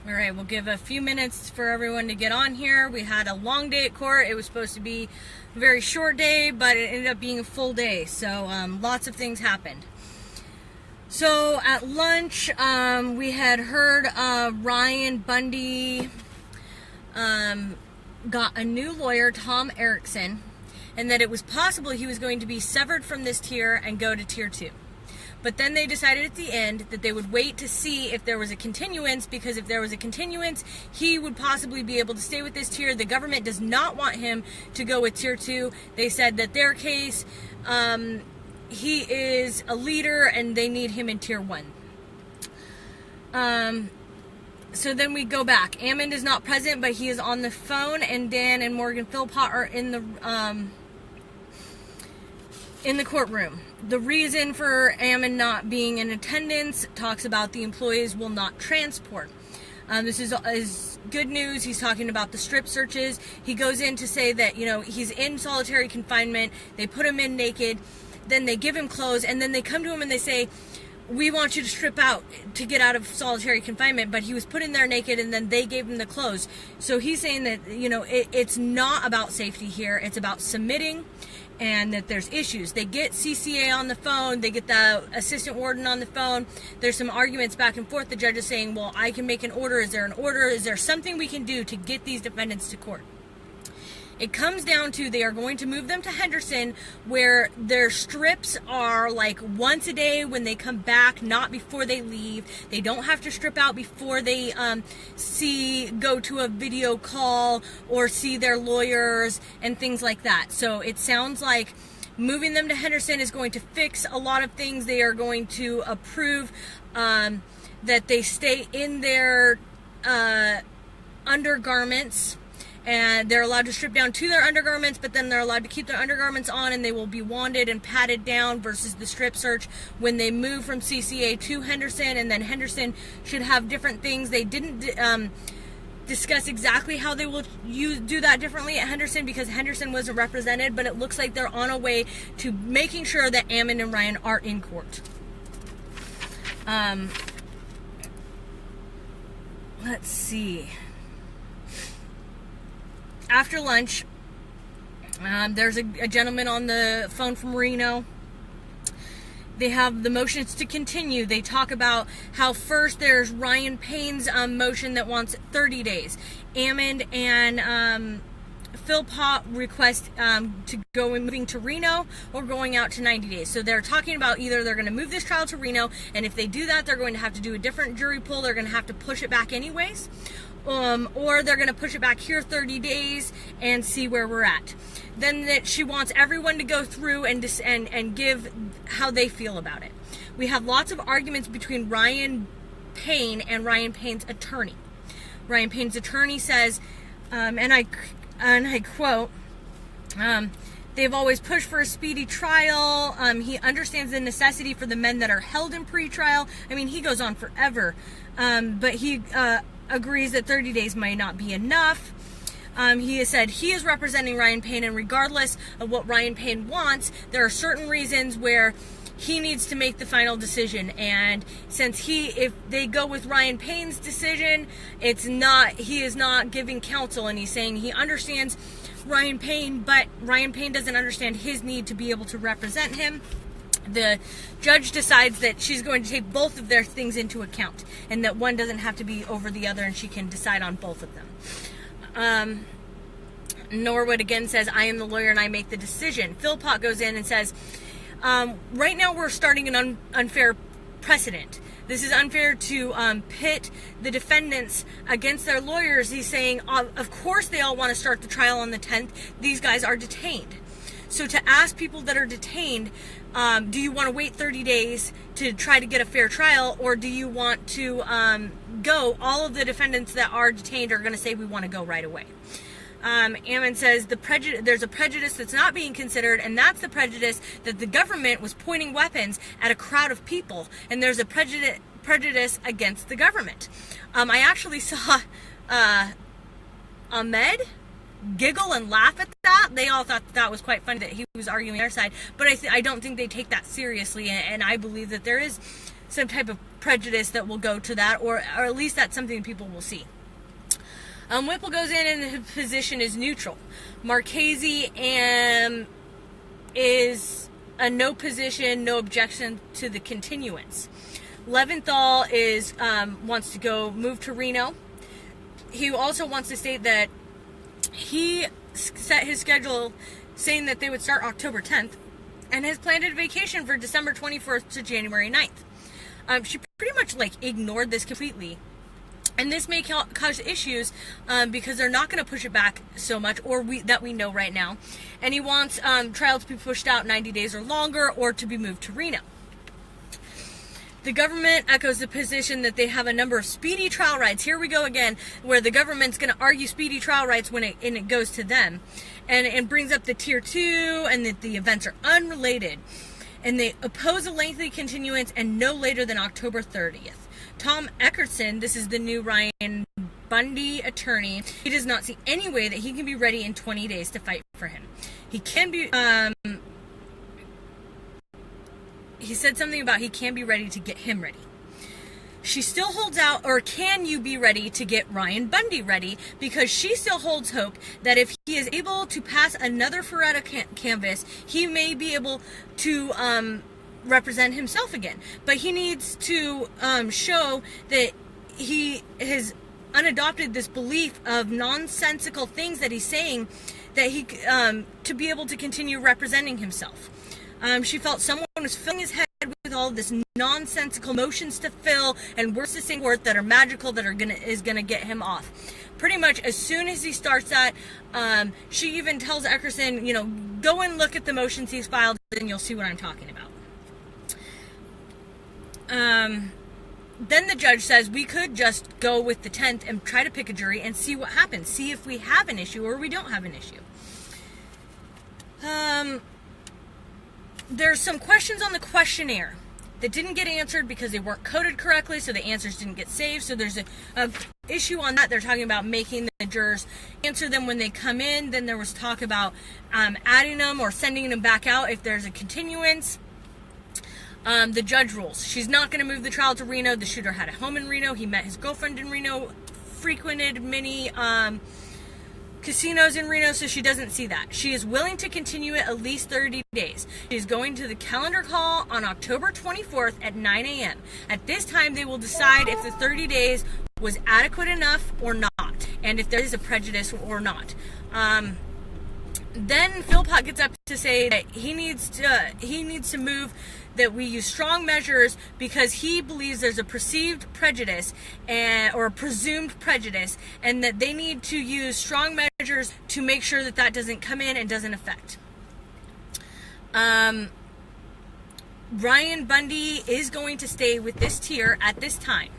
All right, we'll give a few minutes for everyone to get on here. We had a long day at court. It was supposed to be a very short day, but it ended up being a full day. So lots of things happened. So at lunch, we had heard Ryan Bundy got a new lawyer, Tom Erickson, and that it was possible he was going to be severed from this tier and go to tier 2. But then they decided at the end that they would wait to see if there was a continuance, because if there was a continuance, he would possibly be able to stay with this tier. The government does not want him to go with tier 2. They said that their case, he is a leader and they need him in tier 1. So then we go back. Ammon is not present, but he is on the phone, and Dan and Morgan Philpott are in the courtroom. The reason for Ammon not being in attendance talks about the employees will not transport. This is good news. He's talking about the strip searches. He goes in to say that, he's in solitary confinement. They put him in naked. Then they give him clothes, and then they come to him and they say, we want you to strip out to get out of solitary confinement, but he was put in there naked, and then they gave him the clothes. So he's saying that, it's not about safety here. It's about submitting, and that there's issues. They get CCA on the phone. They get the assistant warden on the phone. There's some arguments back and forth. The judge is saying, well, I can make an order. Is there an order? Is there something we can do to get these defendants to court? It comes down to they are going to move them to Henderson, where their strips are like once a day when they come back, not before they leave. They don't have to strip out before they go to a video call or see their lawyers and things like that. So it sounds like moving them to Henderson is going to fix a lot of things. They are going to approve that they stay in their undergarments. And they're allowed to strip down to their undergarments, but then they're allowed to keep their undergarments on, and they will be wanded and patted down versus the strip search when they move from CCA to Henderson. And then Henderson should have different things. They didn't discuss exactly how they will do that differently at Henderson, because Henderson wasn't represented, but it looks like they're on a way to making sure that Ammon and Ryan are in court. Let's see. After lunch, there's a gentleman on the phone from Reno. They have the motions to continue. They talk about how first there's Ryan Payne's motion that wants 30 days. Ammon and Philpott request to go and moving to Reno or going out to 90 days. So they're talking about either they're going to move this trial to Reno, and if they do that, they're going to have to do a different jury pool. They're going to have to push it back anyways. Or they're going to push it back here 30 days and see where we're at. Then that she wants everyone to go through and give how they feel about it. We have lots of arguments between Ryan Payne and Ryan Payne's attorney. Ryan Payne's attorney says, and I quote, they've always pushed for a speedy trial. He understands the necessity for the men that are held in pretrial. I mean, he goes on forever. But he agrees that 30 days might not be enough. He has said he is representing Ryan Payne, and regardless of what Ryan Payne wants, there are certain reasons where he needs to make the final decision. And since if they go with Ryan Payne's decision, he is not giving counsel, and he's saying he understands Ryan Payne, but Ryan Payne doesn't understand his need to be able to represent him. The judge decides that she's going to take both of their things into account, and that one doesn't have to be over the other, and she can decide on both of them. Norwood again says, I am the lawyer and I make the decision. Philpott goes in and says, right now we're starting an unfair precedent. This is unfair to pit the defendants against their lawyers. He's saying, of course they all want to start the trial on the 10th. These guys are detained. So to ask people that are detained, do you want to wait 30 days to try to get a fair trial, or do you want to go? All of the defendants that are detained are going to say we want to go right away. Ammon says there's a prejudice that's not being considered, and that's the prejudice that the government was pointing weapons at a crowd of people, and there's a prejudice against the government. I actually saw Ahmed giggle and laugh at that. They all thought that was quite funny that he was arguing their side, but I don't think they take that seriously, and I believe that there is some type of prejudice that will go to that, or at least that's something people will see. Whipple goes in and his position is neutral. Marchese is a no position, no objection to the continuance. Leventhal wants to move to Reno. He also wants to state that he set his schedule saying that they would start October 10th and has planned a vacation for December 24th to January 9th. She pretty much ignored this completely. And this may cause issues because they're not going to push it back so much, that we know right now. And he wants trial to be pushed out 90 days or longer, or to be moved to Reno. The government echoes the position that they have a number of speedy trial rights. Here we go again, where the government's going to argue speedy trial rights when it goes to them. And it brings up the Tier 2 and that the events are unrelated. And they oppose a lengthy continuance and no later than October 30th. Tom Eckerson, this is the new Ryan Bundy attorney, he does not see any way that he can be ready in 20 days to fight for him. He can be, he said something about he can be ready to get him ready. She still holds out, or can you be ready to get Ryan Bundy ready? Because she still holds hope that if he is able to pass another Faretta canvass, he may be able to represent himself again. But he needs to show that he has unadopted this belief of nonsensical things that he's saying, that he to be able to continue representing himself. She felt someone was filling his head with all this nonsensical motions to fill and words to sing forth that are magical, that is gonna get him off. Pretty much as soon as he starts that, she even tells Eckerson, go and look at the motions he's filed and you'll see what I'm talking about. Then the judge says we could just go with the 10th and try to pick a jury and see what happens. See if we have an issue or we don't have an issue. There's some questions on the questionnaire that didn't get answered because they weren't coded correctly, so the answers didn't get saved. So there's a issue on that. They're talking about making the jurors answer them when they come in. Then there was talk about adding them or sending them back out if there's a continuance. The judge rules. She's not going to move the trial to Reno. The shooter had a home in Reno. He met his girlfriend in Reno, frequented many casinos in Reno, so she doesn't see that. She is willing to continue it at least 30 days. She's going to the calendar call on October 24th at 9 a.m. At this time, they will decide if the 30 days was adequate enough or not, and if there is a prejudice or not. Then Philpott gets up to say that he needs to move that we use strong measures because he believes there's a perceived prejudice or a presumed prejudice, and that they need to use strong measures to make sure that that doesn't come in and doesn't affect. Ryan Bundy is going to stay with this tier at this time.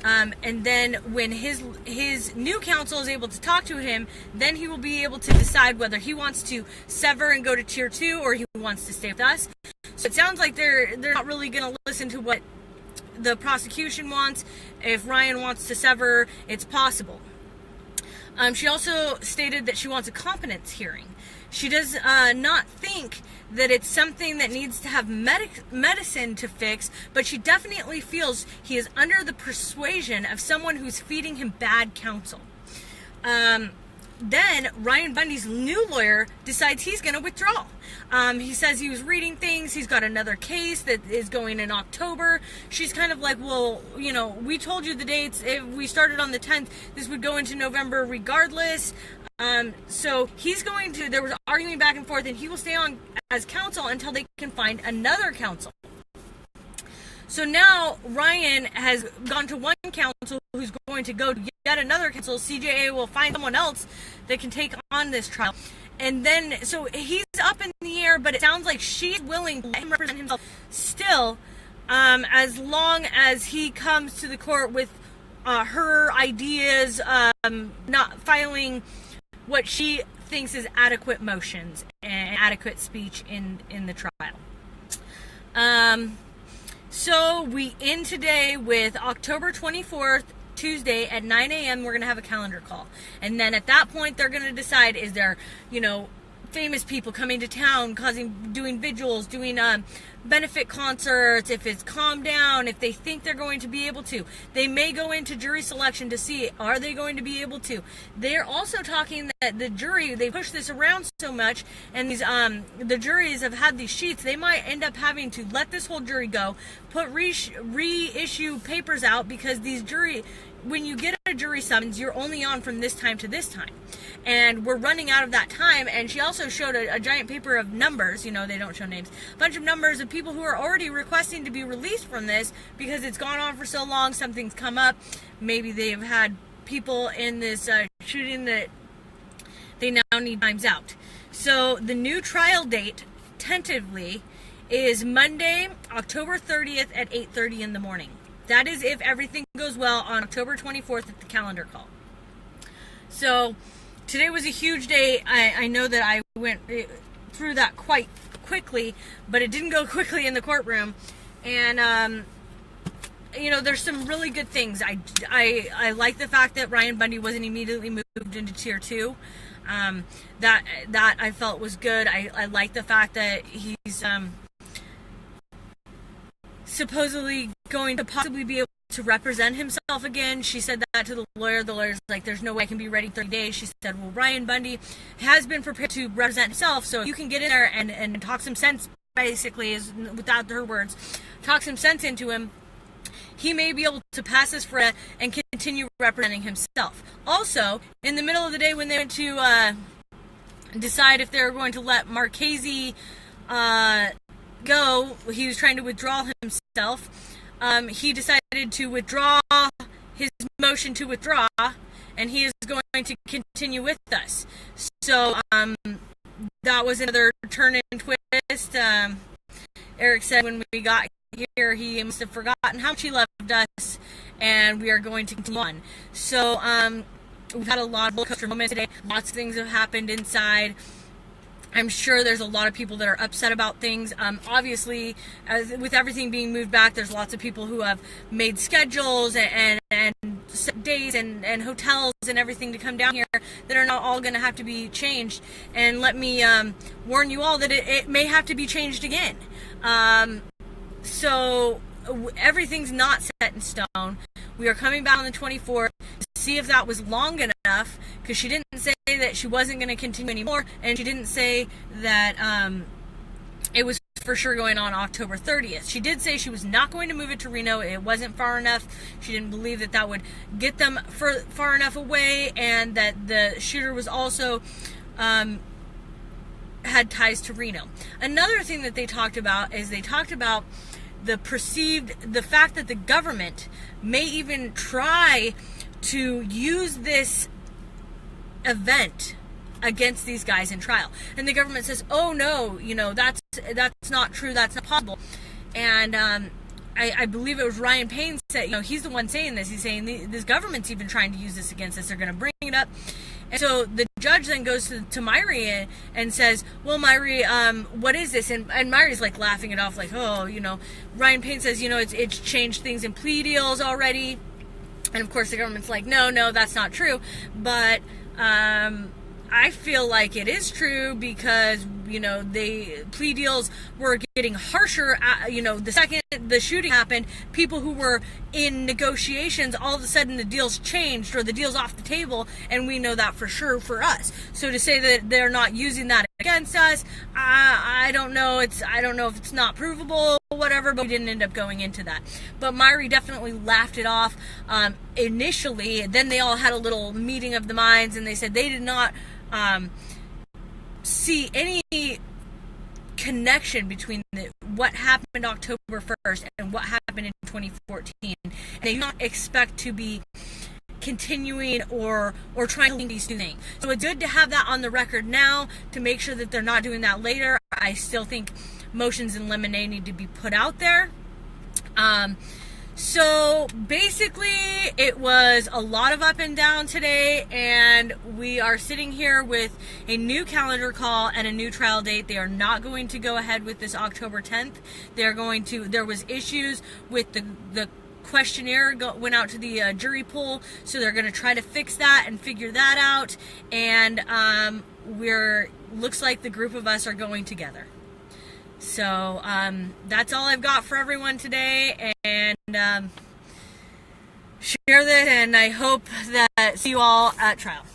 And then when his new counsel is able to talk to him, then he will be able to decide whether he wants to sever and go to tier 2 or he wants to stay with us. So it sounds like they're not really going to listen to what the prosecution wants. If Ryan wants to sever, it's possible. She also stated that she wants a competence hearing. She does not think that it's something that needs to have medicine to fix, but she definitely feels he is under the persuasion of someone who's feeding him bad counsel. Then Ryan Bundy's new lawyer decides he's going to withdraw. He says he was reading things. He's got another case that is going in October. She's kind of like, well, we told you the dates. If we started on the 10th, this would go into November regardless. So there was arguing back and forth, and he will stay on as counsel until they can find another counsel. So now Ryan has gone to one counsel who's going to go to yet another counsel. CJA will find someone else that can take on this trial. And then, so he's up in the air, but it sounds like she's willing to let him represent himself still, as long as he comes to the court with her ideas, not filing what she thinks is adequate motions and adequate speech in the trial. So we end today with October 24th, Tuesday at 9 a.m. We're going to have a calendar call. And then at that point, they're going to decide, is there, famous people coming to town, doing vigils, doing benefit concerts. If it's calmed down, if they think they're going to be able to, they may go into jury selection to see, are they going to be able to. They're also talking that the jury, they push this around so much, and these the juries have had these sheets, they might end up having to let this whole jury go, put reissue papers out, because these when you get a jury summons, you're only on from this time to this time. And we're running out of that time. And she also showed a giant paper of numbers, they don't show names, a bunch of numbers of people who are already requesting to be released from this because it's gone on for so long, something's come up. Maybe they've had people in this shooting that they now need times out. So the new trial date, tentatively, is Monday, October 30th at 8:30 in the morning. That is if everything goes well on October 24th at the calendar call. So today was a huge day. I know that I went through that quite quickly, but it didn't go quickly in the courtroom. And, there's some really good things. I like the fact that Ryan Bundy wasn't immediately moved into Tier 2. That I felt was good. I like the fact that he's supposedly going to possibly be able to represent himself again. She said that to the lawyer. The lawyer's like, there's no way I can be ready in 30 days. She said, well, Ryan Bundy has been prepared to represent himself, so you can get in there and talk some sense, basically, is without her words, talk some sense into him. He may be able to pass this for and continue representing himself. Also, in the middle of the day when they went to decide if they were going to let Marchese go, he was trying to withdraw himself. He decided to withdraw his motion to withdraw, and he is going to continue with us. So that was another turn and twist. Eric said when we got here, he must have forgotten how much he loved us, and we are going to continue on. So we've had a lot of roller coaster moments today. Lots of things have happened inside. I'm sure there's a lot of people that are upset about things. Obviously, with everything being moved back, there's lots of people who have made schedules and days and hotels and everything to come down here that are not all going to have to be changed. And let me warn you all that it may have to be changed again. So everything's not set in stone. We are coming back on the 24th to see if that was long enough, because she didn't say that she wasn't going to continue anymore, and she didn't say that it was for sure going on October 30th. She did say she was not going to move it to Reno. It wasn't far enough. She didn't believe that would get them far enough away, and that the shooter was also had ties to Reno. Another thing that they talked about is the fact that the government may even try to use this event against these guys in trial. And the government says, oh no, that's not true, that's not possible. And I believe it was Ryan Payne said, he's the one saying this. He's saying this government's even trying to use this against us. They're going to bring it up. And so the judge then goes to Myrie and says, well, Myrie, what is this? And Myrie's like laughing it off, like, oh, Ryan Payne says, it's changed things in plea deals already. And of course the government's like, no, that's not true. But I feel like it is true, because plea deals were getting harsher. The second the shooting happened, people who were in negotiations, all of a sudden the deals changed, or the deal's off the table, and we know that for sure for us. So to say that they're not using that against us, I don't know. I don't know if it's not provable, whatever, but we didn't end up going into that. But Myrie definitely laughed it off initially. Then they all had a little meeting of the minds, and they said they did not see any connection between what happened October 1st and what happened in 2014. And they do not expect to be continuing or trying to link these two things. So it's good to have that on the record now to make sure that they're not doing that later. I still think motions in limine need to be put out there. So basically it was a lot of up and down today, and we are sitting here with a new calendar call and a new trial date. They are not going to go ahead with this October 10th. There was issues with the questionnaire went out to the jury pool, so they're going to try to fix that and figure that out. And looks like the group of us are going together. So that's all I've got for everyone today, and share that, and I hope that see you all at trial.